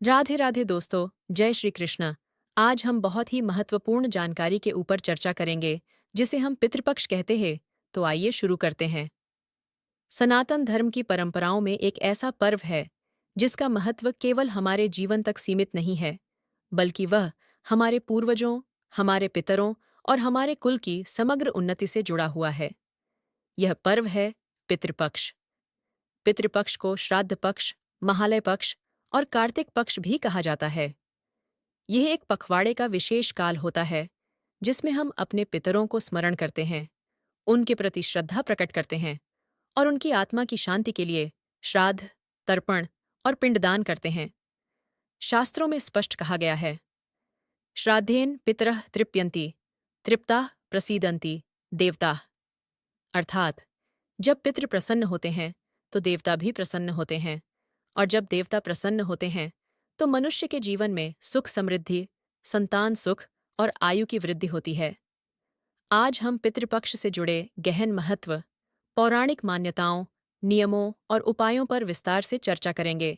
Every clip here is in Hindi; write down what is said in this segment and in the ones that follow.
राधे राधे दोस्तों, जय श्री कृष्ण। आज हम बहुत ही महत्वपूर्ण जानकारी के ऊपर चर्चा करेंगे, जिसे हम पितृपक्ष कहते हैं। तो आइए शुरू करते हैं। सनातन धर्म की परंपराओं में एक ऐसा पर्व है जिसका महत्व केवल हमारे जीवन तक सीमित नहीं है, बल्कि वह हमारे पूर्वजों, हमारे पितरों और हमारे कुल की समग्र उन्नति से जुड़ा हुआ है। यह पर्व है पितृपक्ष। पितृपक्ष को श्राद्ध पक्ष, महालय पक्ष और कार्तिक पक्ष भी कहा जाता है। यह एक पखवाड़े का विशेष काल होता है जिसमें हम अपने पितरों को स्मरण करते हैं, उनके प्रति श्रद्धा प्रकट करते हैं और उनकी आत्मा की शांति के लिए श्राद्ध, तर्पण और पिंडदान करते हैं। शास्त्रों में स्पष्ट कहा गया है, श्राद्धेन पितरः तृप्यन्ति, तृप्ताः प्रसीदन्ति देवताः। अर्थात जब पितृ प्रसन्न होते हैं तो देवता भी प्रसन्न होते हैं, और जब देवता प्रसन्न होते हैं तो मनुष्य के जीवन में सुख समृद्धि, संतान सुख और आयु की वृद्धि होती है। आज हम पितृपक्ष से जुड़े गहन महत्व, पौराणिक मान्यताओं, नियमों और उपायों पर विस्तार से चर्चा करेंगे।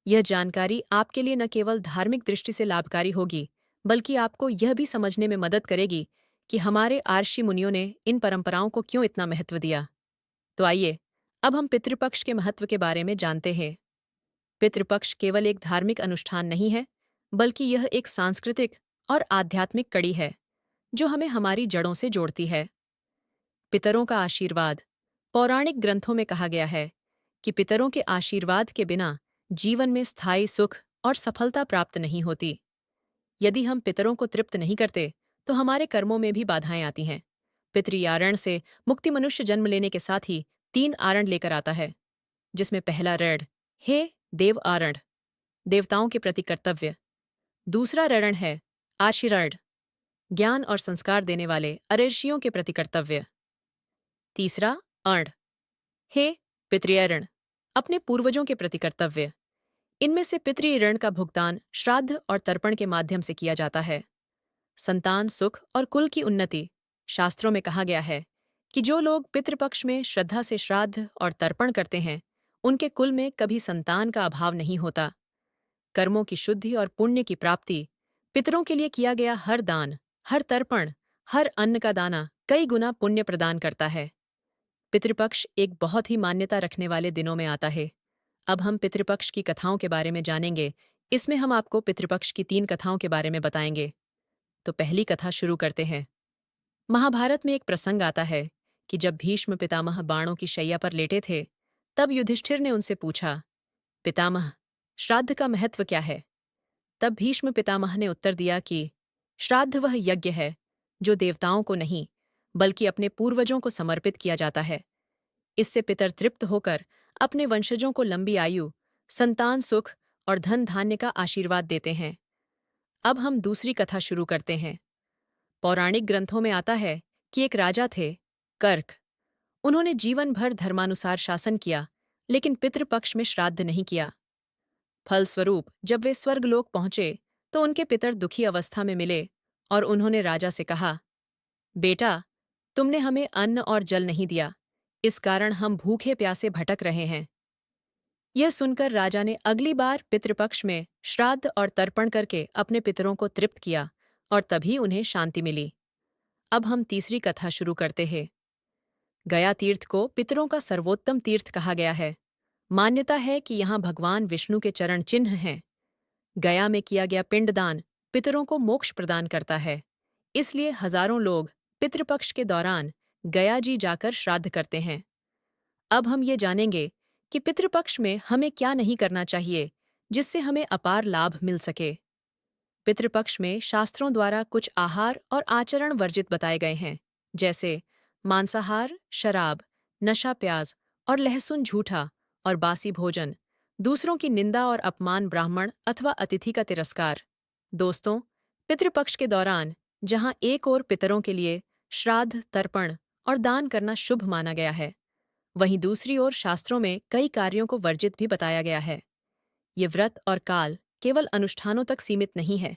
यह जानकारी आपके लिए न केवल धार्मिक दृष्टि से लाभकारी होगी, बल्कि आपको यह भी समझने में मदद करेगी कि हमारे आर्षि मुनियों ने इन परंपराओं को क्यों इतना महत्व दिया। तो आइए, अब हम पितृपक्ष के महत्व के बारे में जानते हैं। पितृपक्ष केवल एक धार्मिक अनुष्ठान नहीं है, बल्कि यह एक सांस्कृतिक और आध्यात्मिक कड़ी है जो हमें हमारी जड़ों से जोड़ती है। पितरों का आशीर्वाद। पौराणिक ग्रंथों में कहा गया है कि पितरों के आशीर्वाद के बिना जीवन में स्थायी सुख और सफलता प्राप्त नहीं होती। यदि हम पितरों को तृप्त नहीं करते तो हमारे कर्मों में भी बाधाएं आती हैं। पितृयारण से मुक्ति मनुष्य जन्म लेने के साथ ही 3 आरण लेकर आता है, जिसमें पहला ऋण हे देव आरण, देवताओं के प्रति कर्तव्य। दूसरा ऋण है आशीर्ण, ज्ञान और संस्कार देने वाले अऋषियों के प्रति कर्तव्य। तीसरा अर्ण हे पितृऋण, अपने पूर्वजों के प्रति कर्तव्य। इनमें से पितृऋण का भुगतान श्राद्ध और तर्पण के माध्यम से किया जाता है। संतान सुख और कुल की उन्नति। शास्त्रों में कहा गया है कि जो लोग पितृपक्ष में श्रद्धा से श्राद्ध और तर्पण करते हैं, उनके कुल में कभी संतान का अभाव नहीं होता। कर्मों की शुद्धि और पुण्य की प्राप्ति। पितरों के लिए किया गया हर दान, हर तर्पण, हर अन्न का दाना कई गुना पुण्य प्रदान करता है। पितृपक्ष एक बहुत ही मान्यता रखने वाले दिनों में आता है। अब हम पितृपक्ष की कथाओं के बारे में जानेंगे। इसमें हम आपको पितृपक्ष की 3 कथाओं के बारे में बताएंगे। तो पहली कथा शुरू करते हैं। महाभारत में एक प्रसंग आता है कि जब भीष्म पितामह बाणों की शैया पर लेटे थे, तब युधिष्ठिर ने उनसे पूछा, पितामह, श्राद्ध का महत्व क्या है? तब भीष्म पितामह ने उत्तर दिया कि श्राद्ध वह यज्ञ है जो देवताओं को नहीं, बल्कि अपने पूर्वजों को समर्पित किया जाता है। इससे पितर तृप्त होकर अपने वंशजों को लंबी आयु, संतान सुख और धन धान्य का आशीर्वाद देते हैं। अब हम दूसरी कथा शुरू करते हैं। पौराणिक ग्रंथों में आता है कि एक राजा थे, कर्क। उन्होंने जीवन भर धर्मानुसार शासन किया, लेकिन पितृपक्ष में श्राद्ध नहीं किया। फलस्वरूप जब वे स्वर्गलोक पहुंचे तो उनके पितर दुखी अवस्था में मिले और उन्होंने राजा से कहा, बेटा, तुमने हमें अन्न और जल नहीं दिया, इस कारण हम भूखे प्यासे भटक रहे हैं। यह सुनकर राजा ने अगली बार पितृपक्ष में श्राद्ध और तर्पण करके अपने पितरों को तृप्त किया और तभी उन्हें शांति मिली। अब हम तीसरी कथा शुरू करते हैं। गया तीर्थ को पितरों का सर्वोत्तम तीर्थ कहा गया है। मान्यता है कि यहाँ भगवान विष्णु के चरण चिन्ह हैं। गया में किया गया पिंडदान पितरों को मोक्ष प्रदान करता है। इसलिए हजारों लोग पितृपक्ष के दौरान गया जी जाकर श्राद्ध करते हैं। अब हम ये जानेंगे कि पितृपक्ष में हमें क्या नहीं करना चाहिए जिससे हमें अपार लाभ मिल सके। पितृपक्ष में शास्त्रों द्वारा कुछ आहार और आचरण वर्जित बताए गए हैं, जैसे मांसाहार, शराब, नशा, प्याज और लहसुन, झूठा और बासी भोजन, दूसरों की निंदा और अपमान, ब्राह्मण अथवा अतिथि का तिरस्कार। दोस्तों, पितृपक्ष के दौरान जहां एक ओर पितरों के लिए श्राद्ध, तर्पण और दान करना शुभ माना गया है, वहीं दूसरी ओर शास्त्रों में कई कार्यों को वर्जित भी बताया गया है। ये व्रत और काल केवल अनुष्ठानों तक सीमित नहीं है,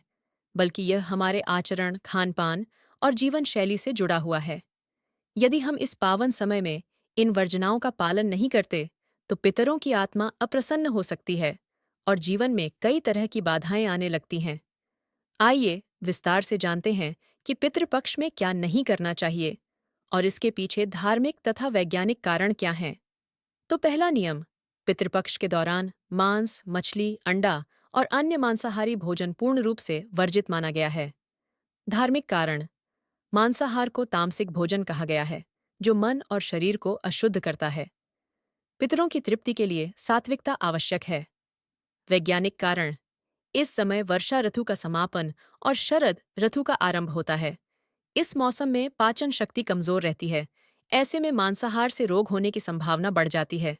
बल्कि यह हमारे आचरण, खान-पान और जीवन शैली से जुड़ा हुआ है। यदि हम इस पावन समय में इन वर्जनाओं का पालन नहीं करते, तो पितरों की आत्मा अप्रसन्न हो सकती है और जीवन में कई तरह की बाधाएं आने लगती हैं। आइए विस्तार से जानते हैं कि पितृपक्ष में क्या नहीं करना चाहिए और इसके पीछे धार्मिक तथा वैज्ञानिक कारण क्या हैं। तो पहला नियम, पितृपक्ष के दौरान मांस, मछली, अंडा और अन्य मांसाहारी भोजन पूर्ण रूप से वर्जित माना गया है। धार्मिक कारण, मांसाहार को तामसिक भोजन कहा गया है, जो मन और शरीर को अशुद्ध करता है। पितरों की तृप्ति के लिए सात्विकता आवश्यक है। वैज्ञानिक कारण, इस समय वर्षा ऋतु का समापन और शरद ऋतु का आरंभ होता है। इस मौसम में पाचन शक्ति कमजोर रहती है। ऐसे में मांसाहार से रोग होने की संभावना बढ़ जाती है।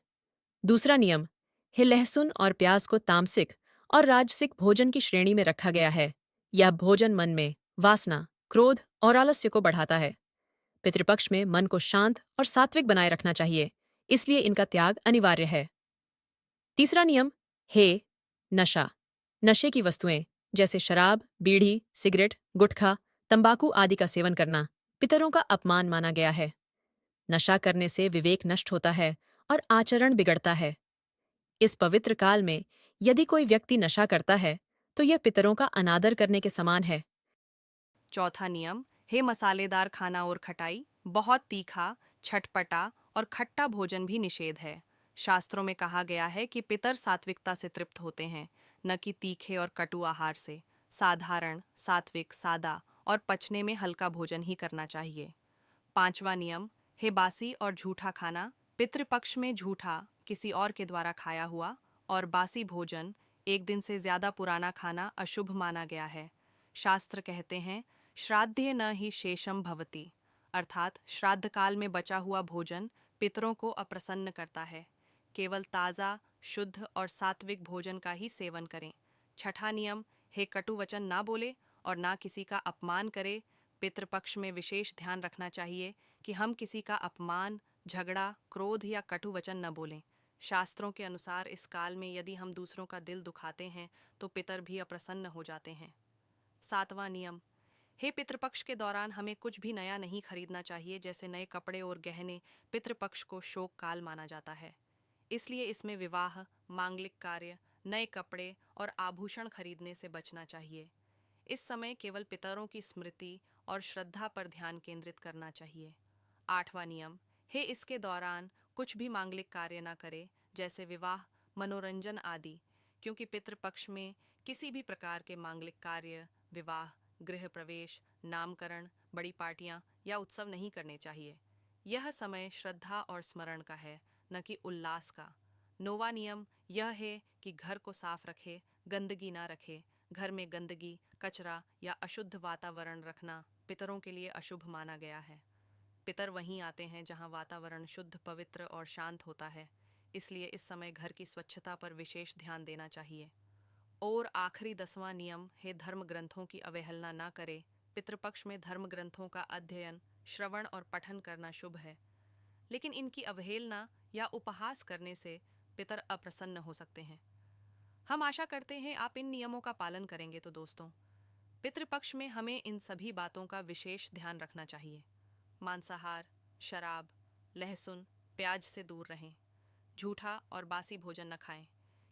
दूसरा नियम है, लहसुन और प्याज को तामसिक और राजसिक भोजन की श्रेणी में रखा गया है। यह भोजन मन में वासना, क्रोध और आलस्य को बढ़ाता है। पितृपक्ष में मन को शांत और सात्विक बनाए रखना चाहिए, इसलिए इनका त्याग अनिवार्य है। तीसरा नियम है नशा। नशे की वस्तुएं जैसे शराब, बीड़ी, सिगरेट, गुटखा, तंबाकू आदि का सेवन करना पितरों का अपमान माना गया है। नशा करने से विवेक नष्ट होता है और आचरण बिगड़ता है। इस पवित्र काल में यदि कोई व्यक्ति नशा करता है तो यह पितरों का अनादर करने के समान है। चौथा नियम है मसालेदार खाना और खटाई, बहुत तीखा, छटपटा और खट्टा भोजन भी निषेध है। शास्त्रों में कहा गया है कि पितर सात्विकता से तृप्त होते हैं, न कि तीखे और कटु आहार से। साधारण, सात्विक, सादा और पचने में हल्का भोजन ही करना चाहिए। पांचवा नियम है बासी और झूठा खाना। पितृपक्ष में झूठा, किसी और के द्वारा खाया हुआ और बासी भोजन, एक दिन से ज्यादा पुराना खाना अशुभ माना गया है। शास्त्र कहते हैं, श्राद्धे न ही शेषम भवति, अर्थात श्राद्ध काल में बचा हुआ भोजन पितरों को अप्रसन्न करता है। केवल ताज़ा, शुद्ध और सात्विक भोजन का ही सेवन करें। छठा नियम है कटु वचन ना बोले और ना किसी का अपमान करे। पितृपक्ष में विशेष ध्यान रखना चाहिए कि हम किसी का अपमान, झगड़ा, क्रोध या कटु वचन न बोलें। शास्त्रों के अनुसार इस काल में यदि हम दूसरों का दिल दुखाते हैं तो पितर भी अप्रसन्न हो जाते हैं। सातवां नियम हे, पितृपक्ष के दौरान हमें कुछ भी नया नहीं खरीदना चाहिए, जैसे नए कपड़े और गहने। पितृपक्ष को शोक काल माना जाता है, इसलिए इसमें विवाह, मांगलिक कार्य, नए कपड़े और आभूषण खरीदने से बचना चाहिए। इस समय केवल पितरों की स्मृति और श्रद्धा पर ध्यान केंद्रित करना चाहिए। आठवां नियम है, इसके दौरान कुछ भी मांगलिक कार्य न करे, जैसे विवाह, मनोरंजन आदि, क्योंकि पितृपक्ष में किसी भी प्रकार के मांगलिक कार्य, विवाह, गृह प्रवेश, नामकरण, बड़ी पार्टियां या उत्सव नहीं करने चाहिए। यह समय श्रद्धा और स्मरण का है, न कि उल्लास का। नौवां नियम यह है कि घर को साफ रखे, गंदगी ना रखे। घर में गंदगी, कचरा या अशुद्ध वातावरण रखना पितरों के लिए अशुभ माना गया है। पितर वहीं आते हैं जहां वातावरण शुद्ध, पवित्र और शांत होता है, इसलिए इस समय घर की स्वच्छता पर विशेष ध्यान देना चाहिए। और आखिरी 10वां नियम है, धर्म ग्रंथों की अवहेलना ना करे। पितृपक्ष में धर्म ग्रंथों का अध्ययन, श्रवण और पठन करना शुभ है, लेकिन इनकी अवहेलना या उपहास करने से पितर अप्रसन्न हो सकते हैं। हम आशा करते हैं आप इन नियमों का पालन करेंगे। तो दोस्तों, पितृपक्ष में हमें इन सभी बातों का विशेष ध्यान रखना चाहिए। मांसाहार, शराब, लहसुन, प्याज से दूर रहें। झूठा और बासी भोजन न खाएं।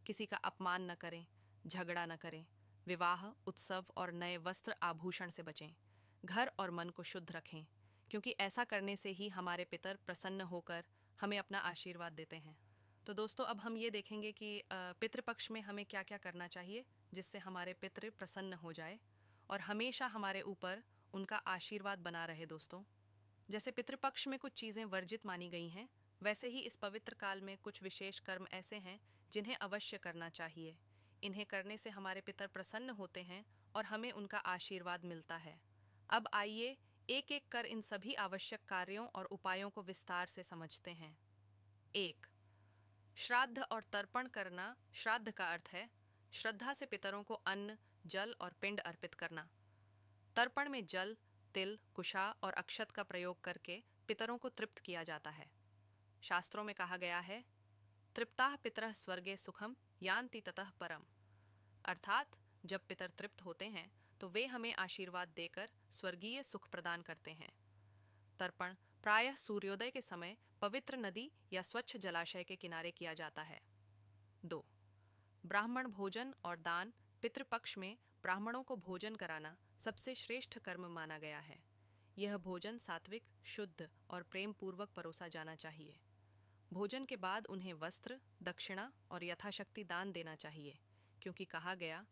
किसी का अपमान न करें, झगड़ा न करें। विवाह, उत्सव और नए वस्त्र आभूषण से बचें। घर और मन को शुद्ध रखें, क्योंकि ऐसा करने से ही हमारे पितर प्रसन्न होकर हमें अपना आशीर्वाद देते हैं। तो दोस्तों, अब हम ये देखेंगे कि पितृपक्ष में हमें क्या क्या करना चाहिए जिससे हमारे पितृ प्रसन्न हो जाए और हमेशा हमारे ऊपर उनका आशीर्वाद बना रहे। दोस्तों, जैसे पितृपक्ष में कुछ चीज़ें वर्जित मानी गई हैं, वैसे ही इस पवित्र काल में कुछ विशेष कर्म ऐसे हैं जिन्हें अवश्य करना चाहिए। इन्हें करने से हमारे पितर प्रसन्न होते हैं और हमें उनका आशीर्वाद मिलता है। अब आइए एक एक कर इन सभी आवश्यक कार्यों और उपायों को विस्तार से समझते हैं। 1. श्राद्ध और तर्पण करना। श्राद्ध का अर्थ है श्रद्धा से पितरों को अन्न, जल और पिंड अर्पित करना। तर्पण में जल, तिल, कुशा और अक्षत का प्रयोग करके पितरों को तृप्त किया जाता है। शास्त्रों में कहा गया है, तृप्ताः पितरः स्वर्गे सुखम यान्ति ततः परम, अर्थात जब पितर तृप्त होते हैं तो वे हमें आशीर्वाद देकर स्वर्गीय सुख प्रदान करते हैं। तर्पण प्रायः सूर्योदय के समय पवित्र नदी या स्वच्छ जलाशय के किनारे किया जाता है। 2. ब्राह्मण भोजन और दान। पितृपक्ष में ब्राह्मणों को भोजन कराना सबसे श्रेष्ठ कर्म माना गया है। यह भोजन सात्विक, शुद्ध और प्रेम पूर्वक परोसा जाना चाहिए। भोजन के बाद उन्हें वस्त्र, दक्षिणा और यथाशक्ति दान देना चाहिए, क्योंकि कहा गया,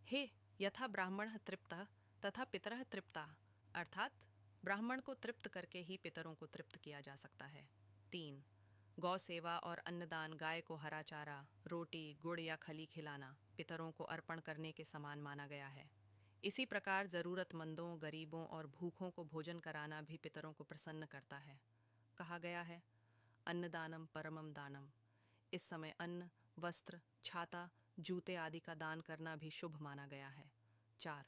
हे यथा ब्राह्मण तृप्तः तथा पितरः तृप्ताः, अर्थात ब्राह्मण को तृप्त करके ही पितरों को तृप्त किया जा सकता है। 3. गौ सेवा और अन्नदान। गाय को हरा चारा, रोटी, गुड़ या खली खिलाना पितरों को अर्पण करने के समान माना गया है। इसी प्रकार ज़रूरतमंदों, गरीबों और भूखों को भोजन कराना भी पितरों को प्रसन्न करता है। कहा गया है, अन्नदानम परमम दानम। इस समय अन्न, वस्त्र, छाता, जूते आदि का दान करना भी शुभ माना गया है। 4.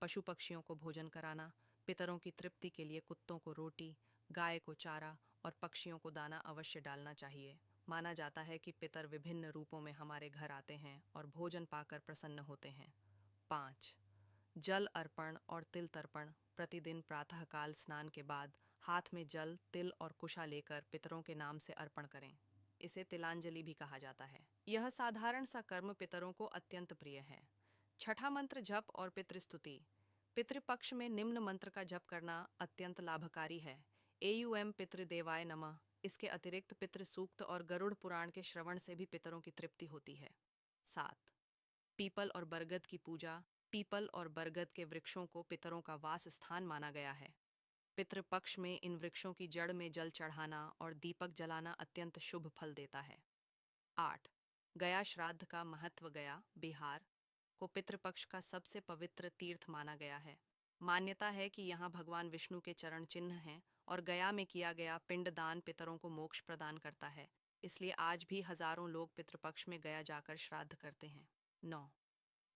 पशु पक्षियों को भोजन कराना। पितरों की तृप्ति के लिए कुत्तों को रोटी, गाय को चारा और पक्षियों को दाना अवश्य डालना चाहिए। माना जाता है कि पितर विभिन्न रूपों में हमारे घर आते हैं और भोजन पाकर प्रसन्न होते हैं। 5. जल अर्पण और तिल तर्पण। प्रतिदिन प्रातःकाल स्नान के बाद हाथ में जल, तिल और कुशा लेकर पितरों के नाम से अर्पण करें। इसे तिलांजलि भी कहा जाता है। यह साधारण सा कर्म पितरों को अत्यंत प्रिय है। छठा मंत्र जप और पितृस्तुति। पितृपक्ष में निम्न मंत्र का जप करना अत्यंत लाभकारी है। एयुएम पितृदेवाय नमः। इसके अतिरिक्त पितृ सूक्त और गरुड़ पुराण के श्रवण से भी पितरों की तृप्ति होती है। 7. पीपल और बरगद की पूजा। पीपल और बरगद के वृक्षों को पितरों का वास स्थान माना गया है। पितृपक्ष में इन वृक्षों की जड़ में जल चढ़ाना और दीपक जलाना अत्यंत शुभ फल देता है। 8. गया श्राद्ध का महत्व। गया, बिहार को पितृपक्ष का सबसे पवित्र तीर्थ माना गया है। मान्यता है कि यहाँ भगवान विष्णु के चरण चिन्ह हैं और गया में किया गया पिंडदान पितरों को मोक्ष प्रदान करता है। इसलिए आज भी हजारों लोग पितृपक्ष में गया जाकर श्राद्ध करते हैं। 9.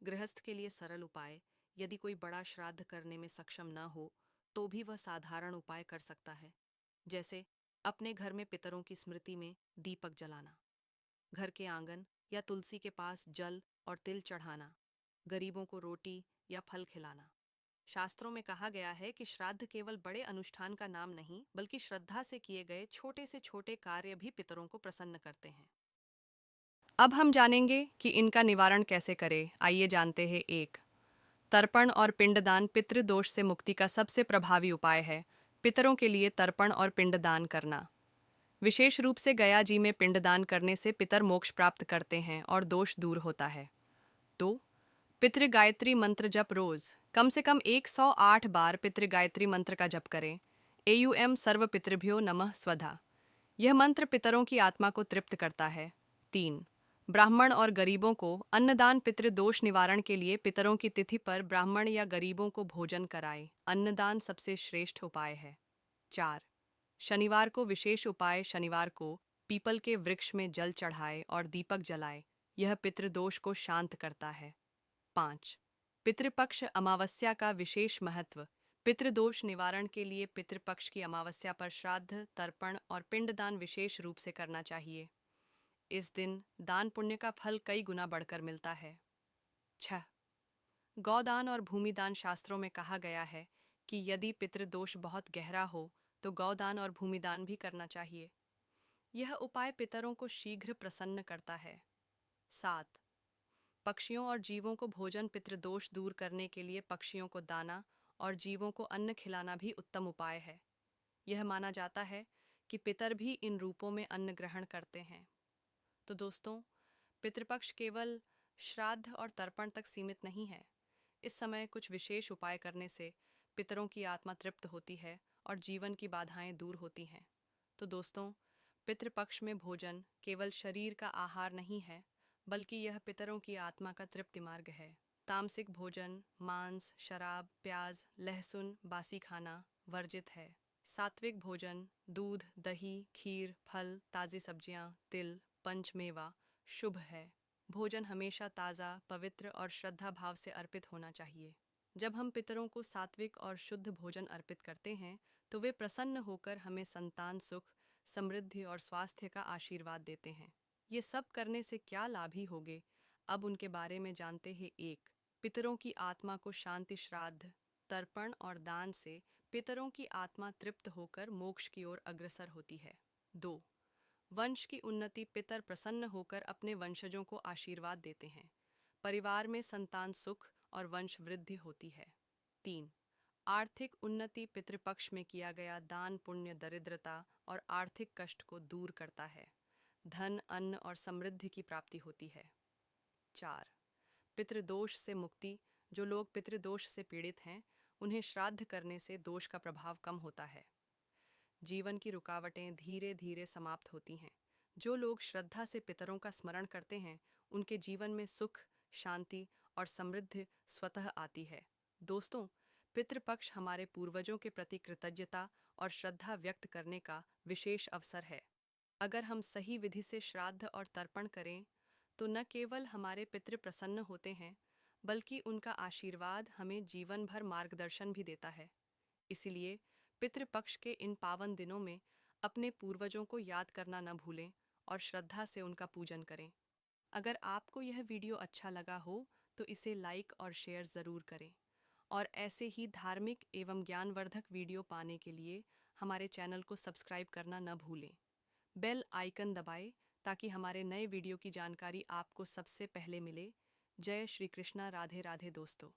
गृहस्थ के लिए सरल उपाय। यदि कोई बड़ा श्राद्ध करने में सक्षम न हो तो भी वह साधारण उपाय कर सकता है, जैसे अपने घर में पितरों की स्मृति में दीपक जलाना, घर के आंगन या तुलसी के पास जल और तिल चढ़ाना, गरीबों को रोटी या फल खिलाना। शास्त्रों में कहा गया है कि श्राद्ध केवल बड़े अनुष्ठान का नाम नहीं, बल्कि श्रद्धा से किए गए छोटे से छोटे कार्य भी पितरों को प्रसन्न करते हैं। अब हम जानेंगे कि इनका निवारण कैसे करें। आइए जानते हैं। 1. तर्पण और पिंडदान पितृदोष से मुक्ति का सबसे प्रभावी उपाय है। पितरों के लिए तर्पण और पिंडदान करना। विशेष रूप से गया जी में पिंडदान करने से पितर मोक्ष प्राप्त करते हैं और दोष दूर होता है। 2. पितृ गायत्री मंत्र जप। रोज कम से कम 108 बार पितृ गायत्री मंत्र का जप करें। एयुएम सर्व पितृभ्यो नमः स्वधा। यह मंत्र पितरों की आत्मा को तृप्त करता है। 3. ब्राह्मण और गरीबों को अन्नदान। पितृदोष निवारण के लिए पितरों की तिथि पर ब्राह्मण या गरीबों को भोजन कराएं। अन्नदान सबसे श्रेष्ठ उपाय है। 4. शनिवार को विशेष उपाय। शनिवार को पीपल के वृक्ष में जल चढ़ाए और दीपक जलाए। यह पितृदोष को शांत करता है। 5. पितृपक्ष अमावस्या का विशेष महत्व। पितृदोष निवारण के लिए पितृपक्ष की अमावस्या पर श्राद्ध, तर्पण और पिंडदान विशेष रूप से करना चाहिए। इस दिन दान पुण्य का फल कई गुना बढ़कर मिलता है। 6. गौदान और भूमिदान। शास्त्रों में कहा गया है कि यदि पितृदोष बहुत गहरा हो तो गौदान और भूमिदान भी करना चाहिए। यह उपाय पितरों को शीघ्र प्रसन्न करता है। 7. पक्षियों और जीवों को भोजन। पितृदोष दूर करने के लिए पक्षियों को दाना और जीवों को अन्न खिलाना भी उत्तम उपाय है। यह माना जाता है कि पितर भी इन रूपों में अन्न ग्रहण करते हैं। तो दोस्तों, पितृपक्ष केवल श्राद्ध और तर्पण तक सीमित नहीं है। इस समय कुछ विशेष उपाय करने से पितरों की आत्मा तृप्त होती है और जीवन की बाधाएं दूर होती हैं। तो दोस्तों, पितृपक्ष में भोजन केवल शरीर का आहार नहीं है, बल्कि यह पितरों की आत्मा का तृप्ति मार्ग है। तामसिक भोजन, मांस, शराब, प्याज, लहसुन, बासी खाना वर्जित है। सात्विक भोजन, दूध, दही, खीर, फल, ताज़ी सब्जियां, तिल, पंचमेवा शुभ है। भोजन हमेशा ताज़ा, पवित्र और श्रद्धा भाव से अर्पित होना चाहिए। जब हम पितरों को सात्विक और शुद्ध भोजन अर्पित करते हैं तो वे प्रसन्न होकर हमें संतान सुख, समृद्धि और स्वास्थ्य का आशीर्वाद देते हैं। ये सब करने से क्या लाभ ही होंगे, अब उनके बारे में जानते हैं। 1. पितरों की आत्मा को शांति। श्राद्ध, तर्पण और दान से पितरों की आत्मा तृप्त होकर मोक्ष की ओर अग्रसर होती है। 2. वंश की उन्नति, पितर प्रसन्न होकर अपने वंशजों को आशीर्वाद देते हैं। परिवार में संतान सुख और वंश वृद्धि होती है। 3. आर्थिक उन्नति, पितृपक्ष में किया गया दान पुण्य दरिद्रता और आर्थिक कष्ट को दूर करता है। धन, अन्न और समृद्धि की प्राप्ति होती है। 4. पितृदोष से मुक्ति, जो लोग पितृदोष से पीड़ित हैं उन्हें श्राद्ध करने से दोष का प्रभाव कम होता है। जीवन की रुकावटें धीरे धीरे समाप्त होती हैं। जो लोग श्रद्धा से पितरों का स्मरण करते हैं उनके जीवन में सुख, शांति और समृद्धि स्वतः आती है। दोस्तों, पितृपक्ष हमारे पूर्वजों के प्रति कृतज्ञता और श्रद्धा व्यक्त करने का विशेष अवसर है। अगर हम सही विधि से श्राद्ध और तर्पण करें तो न केवल हमारे पितृ प्रसन्न होते हैं बल्कि उनका आशीर्वाद हमें जीवन भर मार्गदर्शन भी देता है। इसलिए पितृपक्ष के इन पावन दिनों में अपने पूर्वजों को याद करना न भूलें और श्रद्धा से उनका पूजन करें। अगर आपको यह वीडियो अच्छा लगा हो तो इसे लाइक और शेयर ज़रूर करें और ऐसे ही धार्मिक एवं ज्ञानवर्धक वीडियो पाने के लिए हमारे चैनल को सब्सक्राइब करना न भूलें। बेल आइकन दबाएं ताकि हमारे नए वीडियो की जानकारी आपको सबसे पहले मिले। जय श्री कृष्णा, राधे राधे दोस्तों।